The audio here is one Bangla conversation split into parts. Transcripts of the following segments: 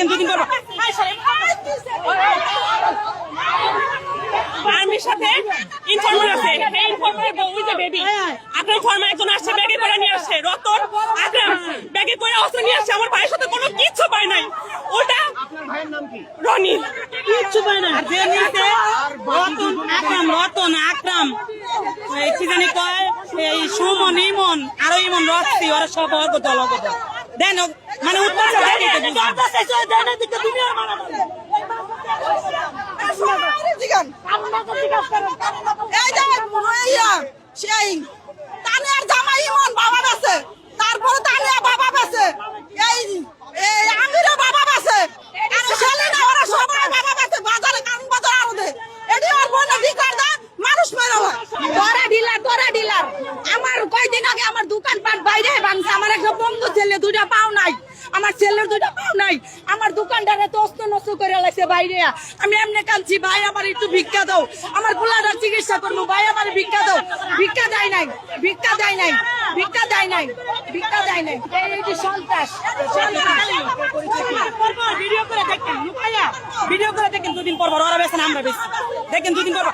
দেখেন দুদিন পর আর্মির সাথে ইনফর্মার আছে, এই ইনফর্মারের বউ ইজ বেবি। আকরাম ফার্মা একজন আসছে ব্যাগে করে নিয়ে আসছে, রতন আকরাম ব্যাগে করে অস্ত্র নিয়ে আসছে। আমার ভাইয়ের সাথে কোনো কিচ্ছু পায় নাই। ওটা আপনার ভাইয়ের নাম কি? রনি, কিচ্ছু পায় না। যে নিয়েছে রতন আকরাম কি জানি কয়, এই সুমন ইমন আরো ইমন রক্তি, ওরা সব দলগত দেন মানে উৎপাদন সেই তানিয়ার জামাই ইমন বাবা বেছে, তারপরে তানিয়া বাবা বেছে, এই আমিরও বাবা বেছে, আর সেলিনা ওরা সবাই বাবা বেছে। বাজারে কারণ বাজার আরো দে এটি আর বনে দিকার দা মানুষ মেরে হয়। তোরা ডিলার আমার কয়দিন আগে আমার দোকানপাট বাইরে ভাঙছে। আমার একটা বন্ধু ছেলে দুইটা পাও নাই, আমার ছেলের দুইটা পাও নাই, আমার দোকানটারে তো অস্ত নষ্ট করে লাগছে বাইরে। আমি এমনি কাঁদছি, ভাই আমার একটু ভিক্ষা দাও, আমার পোলাটার চিকিৎসা করবো, ভাই আমার ভিক্ষা দাও। ভিক্ষা দেয় নাই, ভিক্ষা দেয় নাই, ভিক্ষা দেয় নাই, ভিক্ষা দেয় নাই। এই যে সন্ত্রাস, ভিডিও করে দেখেন, লুকাইয়া ভিডিও করে দেখেন দুদিন পর পর ওরা বেছেন আমরা বেশি দেখেন দুদিন পর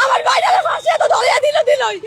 আমার ভাইটাকে ফাঁসিয়ে তো ধরিয়ে দিলই